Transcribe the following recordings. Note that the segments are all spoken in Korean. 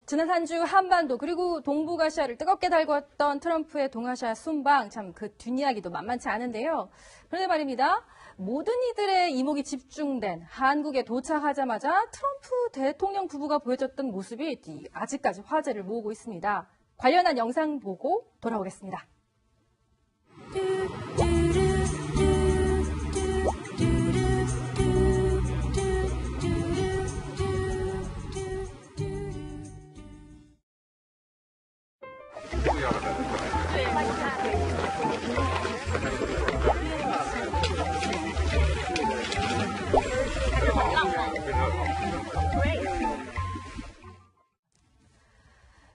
지난 한 주 한반도 그리고 동북아시아를 뜨겁게 달궜던 트럼프의 동아시아 순방 참 그 뒷이야기도 만만치 않은데요. 그런데 말입니다. 모든 이들의 이목이 집중된 한국에 도착하자마자 트럼프 대통령 부부가 보여줬던 모습이 아직까지 화제를 모으고 있습니다. 관련한 영상 보고 돌아오겠습니다.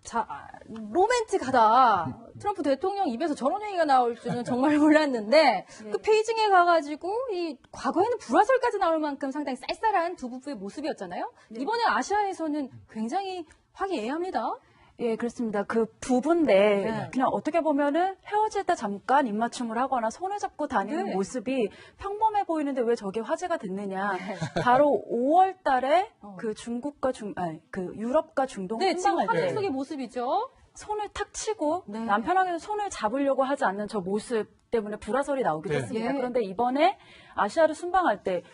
자, 로맨틱하다. 트럼프 대통령 입에서 저런 얘기가 나올 줄은 정말 몰랐는데 그 베이징에 가가지고 이 과거에는 불화설까지 나올 만큼 상당히 쌀쌀한 두 부부의 모습이었잖아요. 이번에 아시아에서는 굉장히 화기애애합니다. 예, 그렇습니다. 그 부부인데 그냥 어떻게 보면은 헤어질 때 잠깐 입맞춤을 하거나 손을 잡고 다니는 모습이 평범해 보이는데 왜 저게 화제가 됐느냐. 바로 5월 달에 그 중국과 그 유럽과 중동 네, 지금 순방할 화면 때 속의 모습이죠. 손을 탁 치고 남편에게도 손을 잡으려고 하지 않는 저 모습 때문에 불화설이 나오기도 했습니다. 그런데 이번에 아시아를 순방할 때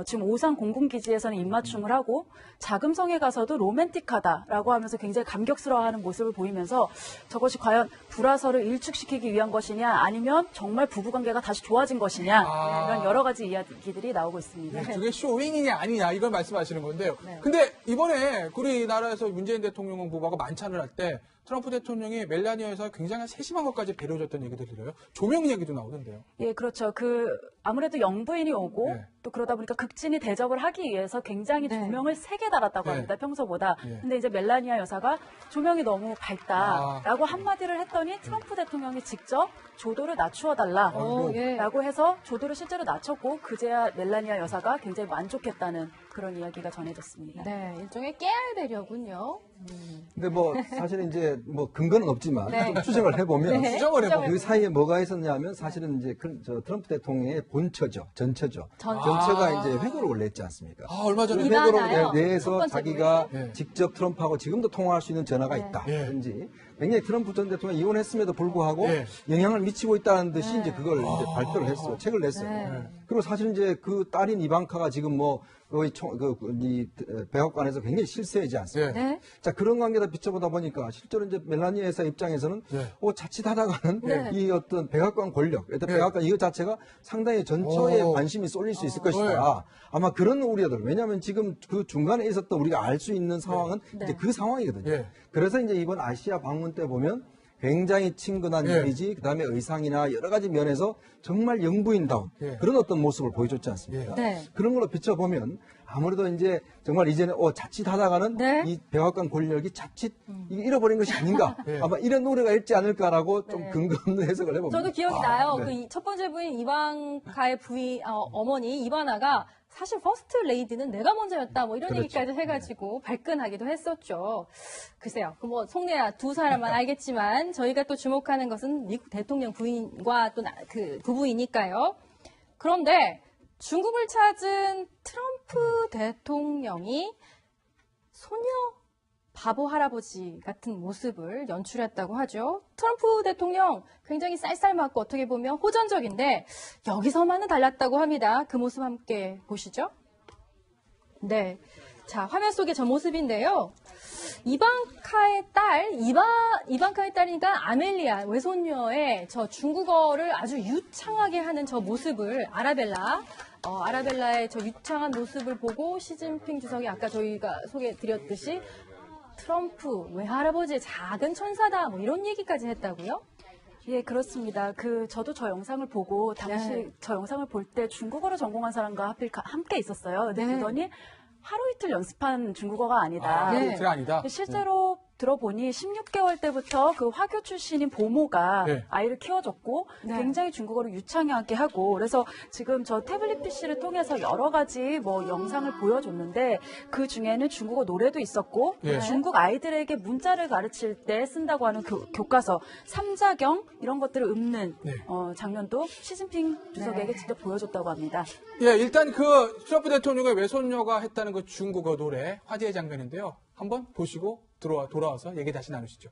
지금 오산 공군기지에서는 입맞춤을 하고 자금성에 가서도 로맨틱하다라고 하면서 굉장히 감격스러워하는 모습을 보이면서 저것이 과연 불화설을 일축시키기 위한 것이냐 아니면 정말 부부관계가 다시 좋아진 것이냐 이런 여러 가지 이야기들이 나오고 있습니다. 그게 쇼윙이냐 아니냐 이걸 말씀하시는 건데요. 근데 이번에 우리나라에서 문재인 대통령 부부가 만찬을 할 때 트럼프 대통령이 멜라니아 여사가 굉장히 세심한 것까지 배려줬던 얘기들 들어요. 조명 얘기도 나오던데요. 예, 그렇죠. 아무래도 영부인이 오고 또 그러다 보니까 극진히 대접을 하기 위해서 굉장히 조명을 세게 달았다고 합니다. 평소보다. 근데 이제 멜라니아 여사가 조명이 너무 밝다라고 한마디를 했더니 트럼프 대통령이 직접 조도를 낮추어달라라고 해서 조도를 실제로 낮췄고 그제야 멜라니아 여사가 굉장히 만족했다는 그런 이야기가 전해졌습니다. 네, 일종의 깨알 배려군요. 근데 사실은 이제 근거는 없지만 좀 추정을 해보면 그 사이에 뭐가 있었냐면 사실은 이제 저 트럼프 대통령의 본처죠. 전처죠. 전처가 이제 회고록을 냈지 않습니까? 얼마 전에 회고록을 내서 자기가 직접 트럼프하고 지금도 통화할 수 있는 전화가 있다. 든지 굉장히 트럼프 전 대통령이 이혼했음에도 불구하고 영향을 미치고 있다는 듯이 이제 그걸 이제 발표를 했어요. 책을 냈어요. 그리고 사실 이제 그 딸인 이방카가 지금 거의 백악관에서 굉장히 실세이지 않습니까? 자, 그런 관계다 비춰보다 보니까 실제로 이제 멜라니아 여사 입장에서는 자칫하다가는 이 어떤 백악관 권력, 백악관 이것 자체가 상당히 전처에 관심이 쏠릴 수 있을 것이다. 아마 그런 우려들. 왜냐하면 지금 그 중간에 있었던 우리가 알 수 있는 상황은 이제 그 상황이거든요. 그래서 이제 이번 아시아 방문 때 보면 굉장히 친근한 이미지, 그다음에 의상이나 여러 가지 면에서 정말 영부인다운 그런 어떤 모습을 보여줬지 않습니까? 그런 걸로 비춰보면 아무래도 이제 정말 이제는 자칫하다가는 이 백악관 권력이 자칫 잃어버린 것이 아닌가 아마 이런 노래가 있지 않을까라고 좀 근거 없는 해석을 해봅니다. 저도 기억이 나요. 그 첫 번째 부인 이방카의 어머니 이바나가 사실 퍼스트 레이디는 내가 먼저였다 이런 얘기까지 해가지고 발끈하기도 했었죠. 글쎄요. 속내야 두 사람만 알겠지만 저희가 또 주목하는 것은 미국 대통령 부인과 또 그 부부이니까요. 그런데 중국을 찾은 트럼프 대통령이 소녀 바보 할아버지 같은 모습을 연출했다고 하죠. 트럼프 대통령 굉장히 쌀쌀맞고 어떻게 보면 호전적인데 여기서만은 달랐다고 합니다. 그 모습 함께 보시죠. 네, 자 화면 속의 저 모습인데요. 이방카의 딸이니까 아멜리아 외손녀의 저 중국어를 아주 유창하게 하는 저 모습을 아라벨라의 저 유창한 모습을 보고 시진핑 주석이 아까 저희가 소개해드렸듯이 트럼프 외할아버지의 작은 천사다 이런 얘기까지 했다고요? 예, 그렇습니다. 저도 저 영상을 보고 당시 저 영상을 볼 때 중국어를 전공한 사람과 하필 함께 있었어요. 근데 그러더니 하루 이틀 연습한 중국어가 아니다. 아니다. 실제로 들어보니 16개월 때부터 그 화교 출신인 보모가 아이를 키워줬고 굉장히 중국어를 유창하게 하고 그래서 지금 저 태블릿 PC를 통해서 여러 가지 영상을 보여줬는데 그 중에는 중국어 노래도 있었고 중국 아이들에게 문자를 가르칠 때 쓴다고 하는 교과서 삼자경 이런 것들을 읊는 장면도 시진핑 주석에게 직접 보여줬다고 합니다. 일단 트럼프 대통령의 외손녀가 했다는 그 중국어 노래 화제의 장면인데요. 한번 보시고 돌아와서 얘기 다시 나누시죠.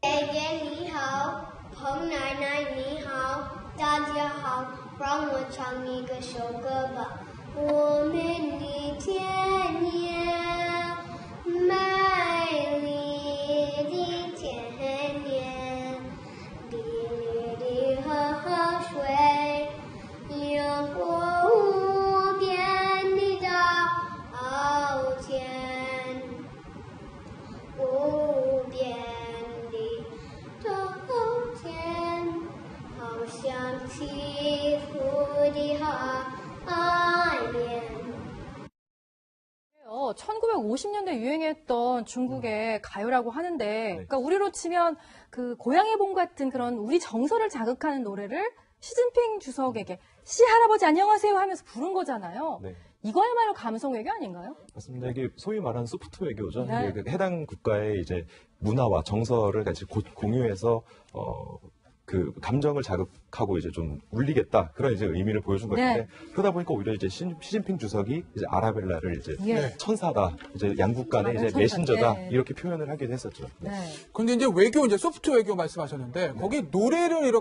爷爷你好，彭奶奶你好，大家好，让我唱一个首歌吧。我们的田野，美丽的田野，沥沥的河水，流过无边的稻田，无边的稻田，好像起伏的海面。 1950년대 유행했던 중국의 가요라고 하는데, 그러니까 우리로 치면 그 고향의 봄 같은 그런 우리 정서를 자극하는 노래를 시진핑 주석에게 시 할아버지 안녕하세요 하면서 부른 거잖아요. 네. 이거야말로 감성 외교 아닌가요? 맞습니다. 이게 소위 말하는 소프트 외교죠. 네. 이게 해당 국가의 이제 문화와 정서를 같이 공유해서 그 감정을 자극하고 이제 좀 울리겠다 그런 이제 의미를 보여준 것인데 네. 그러다 보니까 오히려 이제 시진핑 주석이 이제 아라벨라를 이제 예. 천사다, 이제 양국 간의 이제 천사. 메신저다 네. 이렇게 표현을 하기도 했었죠. 네. 근데 이제 외교, 이제 소프트 외교 말씀하셨는데, 거기 노래를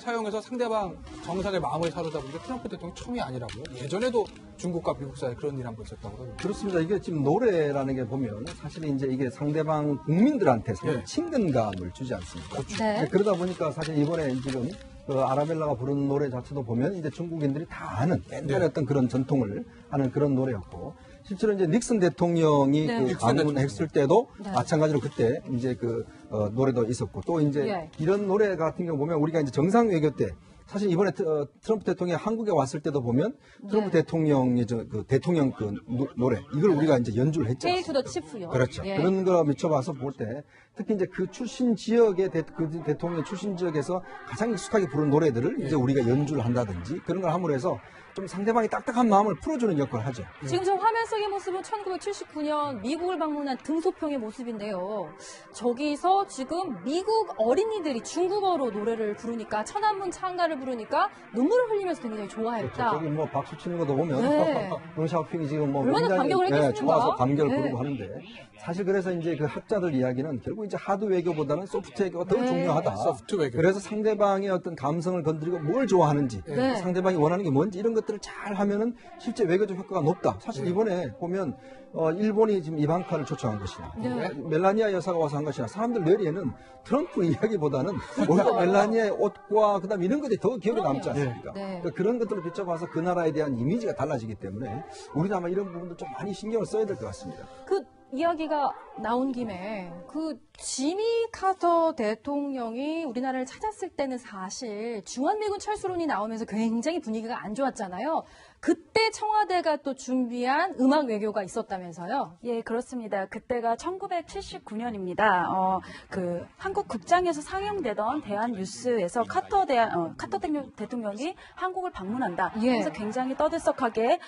사용해서 상대방 정상의 마음을 사로잡은 게 트럼프 대통령 처음이 아니라고요? 예전에도 중국과 미국 사이에 그런 일이 한번 있었다고 하더라고요. 그렇습니다. 이게 지금 노래라는 게 보면 사실 이제 이게 상대방 국민들한테 상당히 네. 친근감을 주지 않습니까? 네. 그러다 보니까 사실 이번에 지금 그 아라벨라가 부른 노래 자체도 보면 이제 중국인들이 다 아는 옛날에 어떤 그런 전통을 하는 그런 노래였고, 실제로 이제 닉슨 대통령이 네. 그 닉슨 방문했을 때도 네. 마찬가지로 그때 이제 그 노래도 있었고, 또 이제 예. 이런 노래 같은 경우 보면 우리가 이제 정상 외교 때 사실 이번에 트럼프 대통령이 한국에 왔을 때도 보면 트럼프 네. 대통령의 그 대통령 그 노래 이걸 우리가 이제 연주를 했죠. 헤이 투 더 치프요. 그렇죠. 예. 그런 거 미쳐봐서 볼 때 특히 이제 그 출신 지역의 그 대통령 출신 지역에서 가장 익숙하게 부른 노래들을 이제 우리가 연주를 한다든지 그런 걸 함으로 해서 좀 상대방이 딱딱한 마음을 풀어주는 역할을 하죠. 지금 저 화면 속의 모습은 1979년 미국을 방문한 등소평의 모습인데요. 저기서 지금 미국 어린이들이 중국어로 노래를 부르니까 천안문 창가를 부르니까 눈물을 흘리면서 굉장히 좋아했다. 저기 뭐 박수 치는 것도 보면 네. 롱샤오핑이 지금 뭐 얼마나 굉장히, 감격을 했겠습니까? 좋아서 감격을 네. 부르고 하는데 사실 그래서 이제 그 학자들 이야기는 결국 이제 하드 외교보다는 소프트 외교가 더 네. 중요하다. 소프트 외교. 그래서 상대방의 어떤 감성을 건드리고 뭘 좋아하는지, 네. 상대방이 원하는 게 뭔지 이런 것들을 잘 하면은 실제 외교적 효과가 높다. 사실 이번에 보면 일본이 지금 이방카를 초청한 것이나 네. 멜라니아 여사가 와서 한 것이나 사람들 뇌리에는 트럼프 이야기보다는 오히려 멜라니아의 옷과 그다음 이런 것들이 더 기억에 남지 않습니까? 네. 그러니까 그런 것들을 비춰봐서 그 나라에 대한 이미지가 달라지기 때문에 우리도 아마 이런 부분도 좀 많이 신경을 써야 될 것 같습니다. 그 이야기가 나온 김에 그 지미 카터 대통령이 우리나라를 찾았을 때는 사실 중한미군 철수론이 나오면서 굉장히 분위기가 안 좋았잖아요. 그때 청와대가 또 준비한 음악 외교가 있었다면서요? 예, 그렇습니다. 그때가 1979년입니다. 그 한국 극장에서 상영되던 대한 뉴스에서 카터 대통령이 한국을 방문한다. 예. 그래서 굉장히 떠들썩하게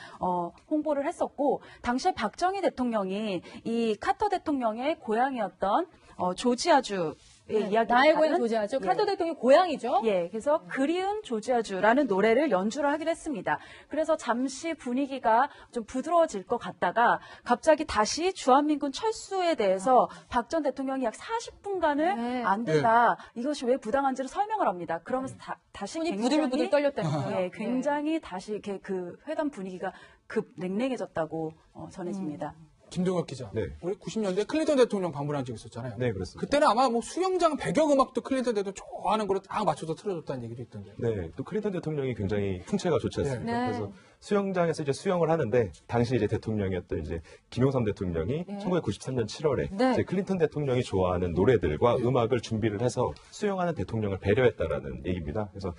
홍보를 했었고, 당시에 박정희 대통령이 이 카터 대통령의 고향이었던 조지아주 이야기 나의 고향 조지아주. 카터 대통령 고향이죠? 예, 그래서 그리운 조지아주라는 노래를 연주를 하기로 했습니다. 그래서 잠시 분위기가 좀 부드러워질 것 같다가 갑자기 다시 주한미군 철수에 대해서 박 전 대통령이 약 40분간을 네. 안 된다. 이것이 왜 부당한지를 설명을 합니다. 그러면서 다시 손이 굉장히 부들부들 떨렸다면서요? 예, 굉장히 다시 이렇게 그 회담 분위기가 급 냉랭해졌다고 전해집니다. 김동혁 기자. 네. 우리 90년대 클린턴 대통령 방문한 적이 있었잖아요. 네, 그렇습니다. 그때는 아마 뭐 수영장 배경음악도 클린턴 대통령 좋아하는 거로 딱 맞춰서 틀어줬다는 얘기도 있던데. 네, 또 클린턴 대통령이 굉장히 풍채가 좋지 않습니까? 네. 그래서 수영장에서 이제 수영을 하는데 당시 이제 대통령이었던 이제 김영삼 대통령이 1993년 7월에 네. 이제 클린턴 대통령이 좋아하는 노래들과 음악을 준비를 해서 수영하는 대통령을 배려했다라는 얘기입니다. 그래서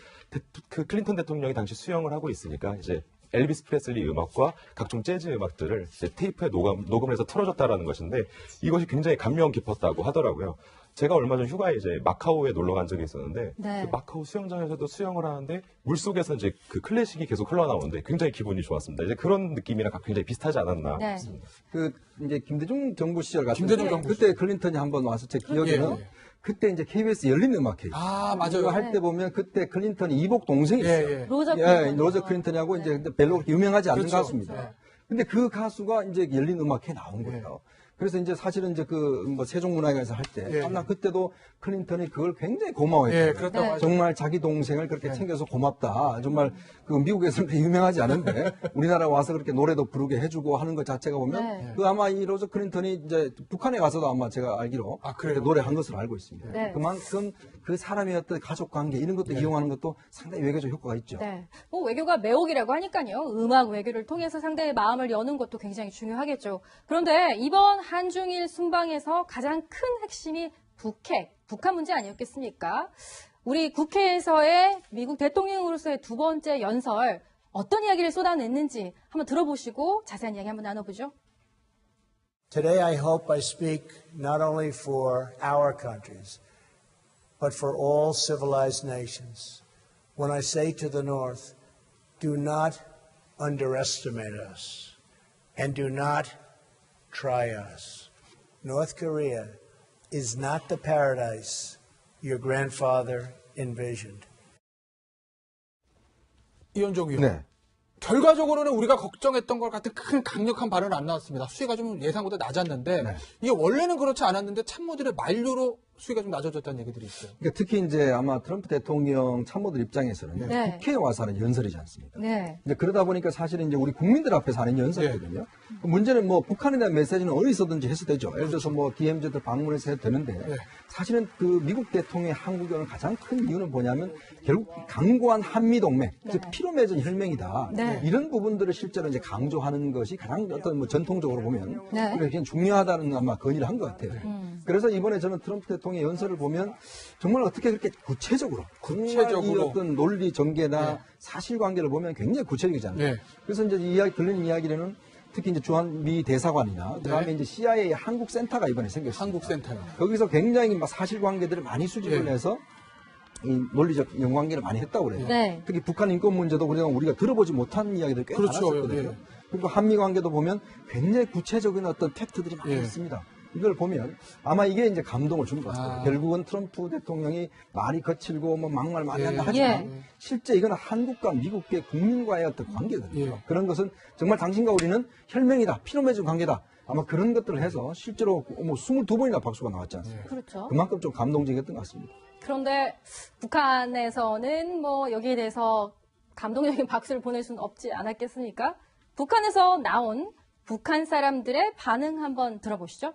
그 클린턴 대통령이 당시 수영을 하고 있으니까 이제 엘비스 프레슬리 음악과 각종 재즈 음악들을 이제 테이프에 녹음을 해서 틀어줬다라는 것인데 이것이 굉장히 감명 깊었다고 하더라고요. 제가 얼마 전 휴가에 이제 마카오에 놀러 간 적이 있었는데 네. 그 마카오 수영장에서도 수영을 하는데 물속에서 이제 그 클래식이 계속 흘러나오는데 굉장히 기분이 좋았습니다. 이제 그런 느낌이랑 굉장히 비슷하지 않았나 네. 싶습니다. 그 이제 김대중 정부 시절 같은 김대중 때 정부 그때 클린턴이 한번 와서 제 기억에는 예. 그때 이제 KBS 열린 음악회 아, 맞아요. 할 때 보면 그때 클린턴이 이복 동생이 있어요. 예. 로저 예, 클린턴. 로저 클린턴이하고 이제 근데 별로 그렇게 유명하지 않은 그렇죠. 가수입니다. 네. 근데 그 가수가 이제 열린 음악회에 나온 거예요. 그래서 이제 사실은 이제 그 뭐 세종문화회관에서 할 때 아마 그때도 클린턴이 그걸 굉장히 고마워했어요. 그렇다고 하죠. 정말 자기 동생을 그렇게 챙겨서 고맙다. 정말 그 미국에서는 그렇게 유명하지 않은데 우리나라 와서 그렇게 노래도 부르게 해주고 하는 것 자체가 보면 그 아마 이 로저 클린턴이 이제 북한에 가서도 아마 제가 알기로 그렇게 노래한 것으로 알고 있습니다. 네. 그만큼 그 사람의 어떤 가족 관계 이런 것도 이용하는 것도 상당히 외교적 효과가 있죠. 네. 뭐 외교가 매혹이라고 하니까요. 음악 외교를 통해서 상대의 마음을 여는 것도 굉장히 중요하겠죠. 그런데 이번 한중일 순방에서 가장 큰 핵심이 북한 문제 아니었겠습니까? 우리 국회에서의 미국 대통령으로서의 두 번째 연설 어떤 이야기를 쏟아냈는지 한번 들어보시고 자세한 이야기 한번 나눠보죠. Today I hope I speak not only for our countries, but for all civilized nations. When I say to the North, do not underestimate us and do not try us. North Korea is not the paradise your grandfather envisioned. 이현종 의원. 네. 결과적으로는 우리가 걱정했던 것 같은 큰 강력한 발언은 안 나왔습니다. 수위가 좀 예상보다 낮았는데 이게 원래는 그렇지 않았는데 참모들의 만류로 수위가 좀 낮아졌다는 얘기들이 있어요. 그러니까 특히 이제 아마 트럼프 대통령 참모들 입장에서는 국회에 와서 하는 연설이지 않습니까? 네. 이제 그러다 보니까 사실은 이제 우리 국민들 앞에서 하는 연설이거든요. 문제는 뭐 북한에 대한 메시지는 어디서든지 해서 되죠. 예를 들어서 뭐 DMZ들 방문해서 해도 되는데 사실은 그 미국 대통령의 한국에 오는 가장 큰 이유는 뭐냐면 결국 강고한 한미동맹, 즉 피로 맺은 혈맹이다. 이런 부분들을 실제로 이제 강조하는 것이 가장 어떤 뭐 전통적으로 보면 굉장히 중요하다는 아마 건의를 한 것 같아요. 그래서 이번에 저는 트럼프 대통령의 연설을 보면 정말 어떻게 그렇게 구체적으로 이 어떤 논리 전개나 사실관계를 보면 굉장히 구체적이잖아요. 그래서 이제 이야기 들리는 이야기는 특히 이제 주한미 대사관이나 그다음에 이제 CIA 한국 센터가 이번에 생겼습니다. 한국 센터요. 거기서 굉장히 막 사실관계들을 많이 수집을 해서 이 논리적 연관계를 많이 했다고 그래요. 특히 북한 인권 문제도 우리가 들어보지 못한 이야기들 꽤 많았었거든요. 그리고 한미 관계도 보면 굉장히 구체적인 어떤 팩트들이 많이 있습니다. 이걸 보면 아마 이게 이제 감동을 준 것 같아요. 결국은 트럼프 대통령이 말이 거칠고 뭐 막말 많이 한다 하지만 실제 이건 한국과 미국의 국민과의 어떤 관계거든요. 그런 것은 정말 당신과 우리는 혈맹이다, 피로 맺은 관계다. 아마 그런 것들을 해서 실제로 뭐 22번이나 박수가 나왔지 않습니까? 그렇죠. 그만큼 좀 감동적이었던 것 같습니다. 그런데 북한에서는 뭐 여기에 대해서 감동적인 박수를 보낼 수는 없지 않았겠습니까? 북한에서 나온 북한 사람들의 반응 한번 들어보시죠.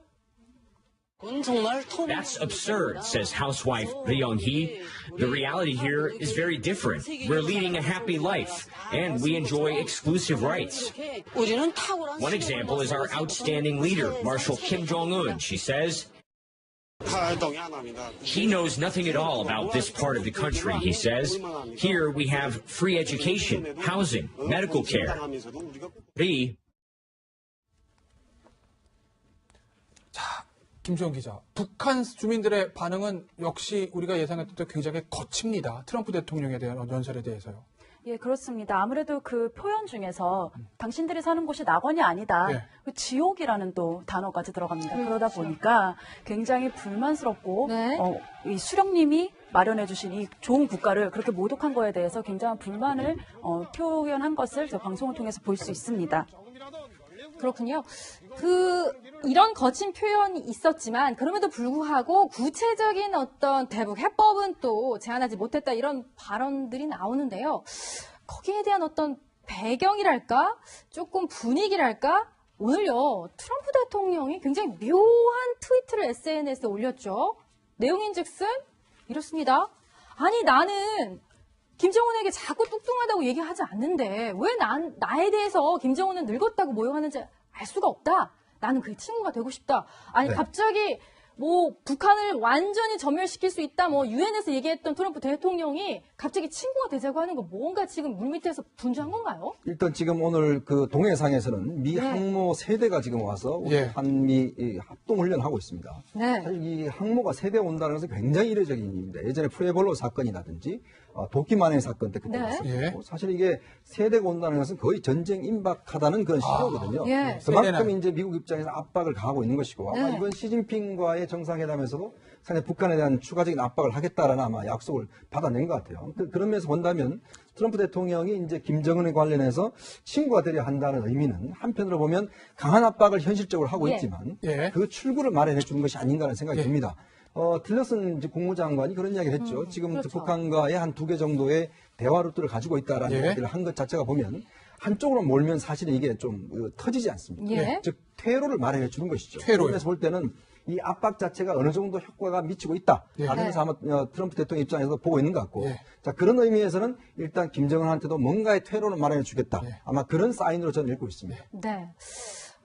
That's absurd, says housewife Ri Young-hee. The reality here is very different. We're leading a happy life, and we enjoy exclusive rights. One example is our outstanding leader, Marshal Kim Jong-un. She says, he knows nothing at all about this part of the country, he says. Here we have free education, housing, medical care. Ri. 김수영 기자, 북한 주민들의 반응은 역시 우리가 예상했던 때 굉장히 거칩니다. 트럼프 대통령에 대한 연설에 대해서요. 예, 그렇습니다. 아무래도 그 표현 중에서 당신들이 사는 곳이 낙원이 아니다. 그 지옥이라는 또 단어까지 들어갑니다. 그러다 보니까 굉장히 불만스럽고 이 수령님이 마련해 주신 이 좋은 국가를 그렇게 모독한 거에 대해서 굉장한 불만을 표현한 것을 저 방송을 통해서 볼 수 있습니다. 그렇군요. 이런 거친 표현이 있었지만 그럼에도 불구하고 구체적인 어떤 대북 해법은 또 제안하지 못했다 이런 발언들이 나오는데요. 거기에 대한 어떤 배경이랄까? 조금 분위기랄까? 오늘요. 트럼프 대통령이 굉장히 묘한 트위트를 SNS에 올렸죠. 내용인즉슨 이렇습니다. 아니 나는 김정은에게 자꾸 뚱뚱하다고 얘기하지 않는데 왜 나에 대해서 김정은은 늙었다고 모욕하는지 알 수가 없다. 나는 그의 친구가 되고 싶다. 아니 갑자기 뭐 북한을 완전히 전멸시킬 수 있다. 뭐 유엔에서 얘기했던 트럼프 대통령이 갑자기 친구가 되자고 하는 거 뭔가 지금 물밑에서 분주한 건가요? 일단 지금 오늘 그 동해상에서는 미 항모 세대가 지금 와서 한미 합동 훈련하고 있습니다. 사실 이 항모가 세대 온다는 것은 굉장히 이례적인 일입니다. 예전에 프레볼로 사건이라든지 도끼만의 사건 때 그때 네. 있었고 예. 사실 이게 세대가 온다는 것은 거의 전쟁 임박하다는 그런 시기거든요. 예. 그만큼 이제 미국 입장에서 압박을 가하고 있는 것이고 아마 네. 이번 시진핑과의 정상회담에서도 상당히 북한에 대한 추가적인 압박을 하겠다라는 아마 약속을 받아낸 것 같아요. 그런 면에서 본다면 트럼프 대통령이 이제 김정은에 관련해서 친구가 되려 한다는 의미는 한편으로 보면 강한 압박을 현실적으로 하고 예. 있지만 예. 그 출구를 마련해 주는 것이 아닌가라는 생각이 듭니다. 틸러슨 이제 국무장관이 그런 이야기를 했죠. 지금 그렇죠. 북한과의 한 2개 정도의 대화 루트를 가지고 있다라는 예. 이야기를 한 것 자체가 보면 한쪽으로 몰면 사실 이게 좀 터지지 않습니다. 예. 즉 퇴로를 마련해 주는 것이죠. 퇴로요. 그래서 볼 때는 이 압박 자체가 어느 정도 효과가 미치고 있다. 예. 라는 것을 아마 트럼프 대통령 입장에서 보고 있는 것 같고. 예. 자, 그런 의미에서는 일단 김정은한테도 뭔가의 퇴로를 마련해 주겠다. 아마 그런 사인으로 저는 읽고 있습니다. 네.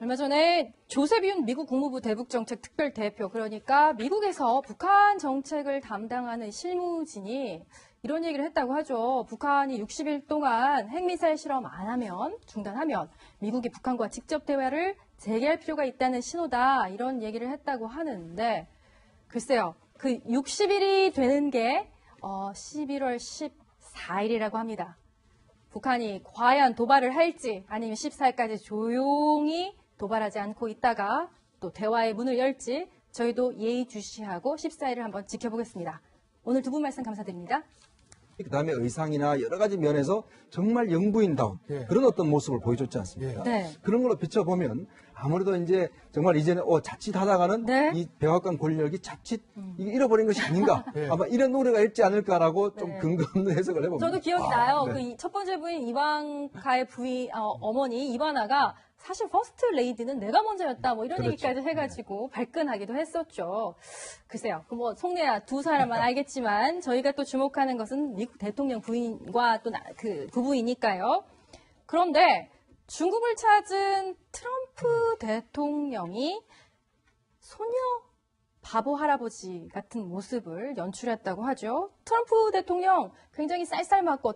얼마 전에 조셉 윤 미국 국무부 대북정책 특별대표, 그러니까 미국에서 북한 정책을 담당하는 실무진이 이런 얘기를 했다고 하죠. 북한이 60일 동안 핵미사일 실험 안 하면, 중단하면 미국이 북한과 직접 대화를 재개할 필요가 있다는 신호다. 이런 얘기를 했다고 하는데, 글쎄요. 그 60일이 되는 게 11월 14일이라고 합니다. 북한이 과연 도발을 할지 아니면 14일까지 조용히 도발하지 않고 있다가 또 대화의 문을 열지 저희도 예의주시하고 14일을 한번 지켜보겠습니다. 오늘 두 분 말씀 감사드립니다. 그다음에 의상이나 여러 가지 면에서 정말 영부인다운 예. 그런 어떤 모습을 보여줬지 않습니까? 네. 그런 걸로 비춰보면 아무래도 이제 정말 이제는 자칫하다가는 네. 이 백악관 권력이 자칫 이게 잃어버린 것이 아닌가 예. 아마 이런 우려가 있지 않을까라고 좀 네. 근거 없는 해석을 해봅니다. 저도 기억이 나요. 네. 그 첫 번째 부인 이방카의 어머니 이바나가 사실 퍼스트 레이디는 내가 먼저였다 뭐 이런 그렇죠. 얘기까지 해가지고 발끈하기도 했었죠. 글쎄요. 그 뭐 속내야 두 사람만 알겠지만 저희가 또 주목하는 것은 미국 대통령 부인과 또 그 부부이니까요. 그런데 중국을 찾은 트럼프 대통령이 소녀 바보 할아버지 같은 모습을 연출했다고 하죠. 트럼프 대통령 굉장히 쌀쌀맞고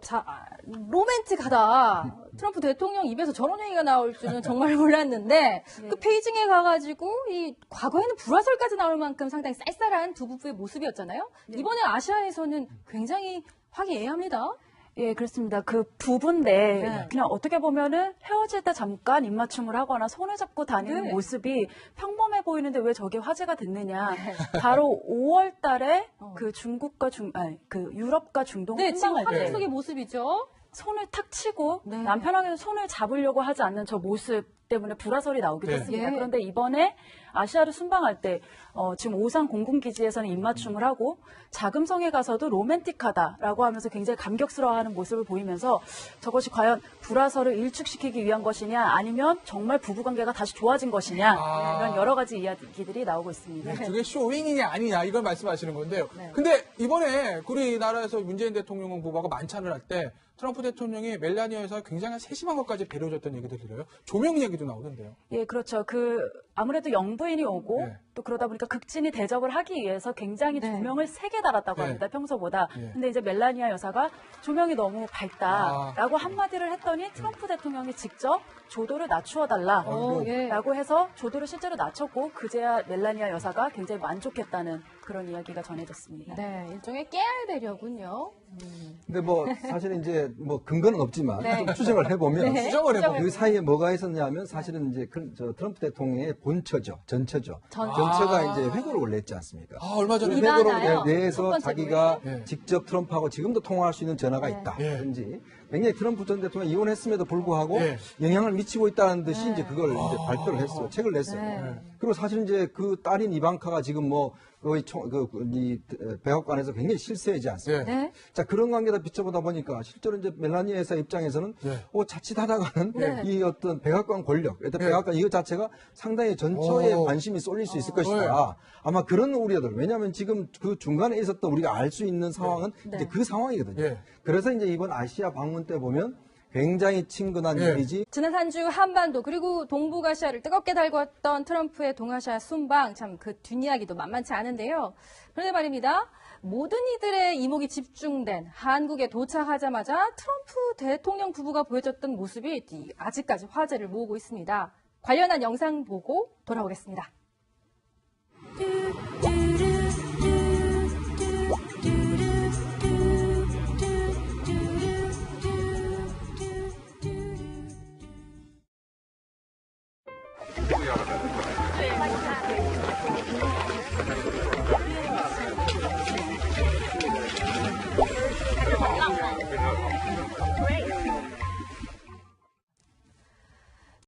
로맨틱하다. 트럼프 대통령 입에서 저런 얘기가 나올 줄은 정말 몰랐는데 그 베이징에 가가지고 이 과거에는 불화설까지 나올 만큼 상당히 쌀쌀한 두 부부의 모습이었잖아요. 이번에 아시아에서는 굉장히 화기애애합니다. 예, 그렇습니다. 그 부부인데 네. 그냥 어떻게 보면은 헤어질 때 잠깐 입맞춤을 하거나 손을 잡고 다니는 네. 모습이 평범해 보이는데 왜 저게 화제가 됐느냐. 바로 5월 달에 그 중국과 그 유럽과 중동 네, 지금 순방할 화면 때 속의 모습이죠. 손을 탁 치고 네. 남편에게는 손을 잡으려고 하지 않는 저 모습 때문에 불화설이 나오기도 네. 했습니다. 예. 그런데 이번에 아시아를 순방할 때 지금 오산 공군기지에서는 입맞춤을 하고 자금성에 가서도 로맨틱하다라고 하면서 굉장히 감격스러워하는 모습을 보이면서 저것이 과연 불화설을 일축시키기 위한 것이냐 아니면 정말 부부관계가 다시 좋아진 것이냐 이런 여러 가지 이야기들이 나오고 있습니다. 그게 쇼윙이냐 아니냐 이걸 말씀하시는 건데요. 네. 근데 이번에 우리나라에서 문재인 대통령 후보가 만찬을 할 때 트럼프 대통령이 멜라니아 여사가 굉장히 세심한 것까지 배려줬던 얘기들 들려요. 조명 얘기도 나오던데요. 예, 그렇죠. 아무래도 영부인이 오고 네. 또 그러다 보니까 극진이 대접을 하기 위해서 굉장히 네. 조명을 세게 달았다고 네. 합니다. 평소보다. 네. 근데 이제 멜라니아 여사가 조명이 너무 밝다라고 한마디를 했더니 트럼프 대통령이 직접 조도를 낮추어달라라고 예. 해서 조도를 실제로 낮췄고 그제야 멜라니아 여사가 굉장히 만족했다는 그런 이야기가 전해졌습니다. 네, 일종의 깨알 배려군요. 근데 사실은 이제 근거는 없지만 네. 좀 추정을 해보면 네. 추정을 해보면 그 사이에 뭐가 있었냐면 사실은 이제 트럼프 대통령의 본처죠. 전처죠. 전처. 전처가 이제 회고록을 냈지 않습니까? 얼마 전에 그 이바나요? 회고록을 첫 내서 번째 자기가 부분이요? 네. 직접 트럼프하고 지금도 통화할 수 있는 전화가 네. 있다. 네. 든지 굉장히 트럼프 전 대통령이 이혼했음에도 불구하고 네. 영향을 미치고 있다는 듯이 이제 그걸 이제 발표를 했어요. 책을 냈어요. 네. 그리고 사실 이제 그 딸인 이방카가 지금 거의 이 백악관에서 굉장히 실세이지 않습니까? 네. 네. 자, 그런 관계다 비춰보다 보니까 실제로 이제 멜라니아 여사 입장에서는 네. 자칫하다가는 네. 이 어떤 백악관 권력, 일단 백악관 이것 자체가 상당히 전처에 관심이 쏠릴 수 있을 것이다. 아마 그런 우려들. 왜냐하면 지금 그 중간에 있었던 우리가 알 수 있는 상황은 네. 이제 그 상황이거든요. 네. 그래서 이제 이번 아시아 방문 때 보면 굉장히 친근한 네. 이미지. 지난 한 주 한반도 그리고 동북아시아를 뜨겁게 달궜던 트럼프의 동아시아 순방 참 그 뒷이야기도 만만치 않은데요. 그런데 말입니다. 모든 이들의 이목이 집중된 한국에 도착하자마자 트럼프 대통령 부부가 보여줬던 모습이 아직까지 화제를 모으고 있습니다. 관련한 영상 보고 돌아오겠습니다.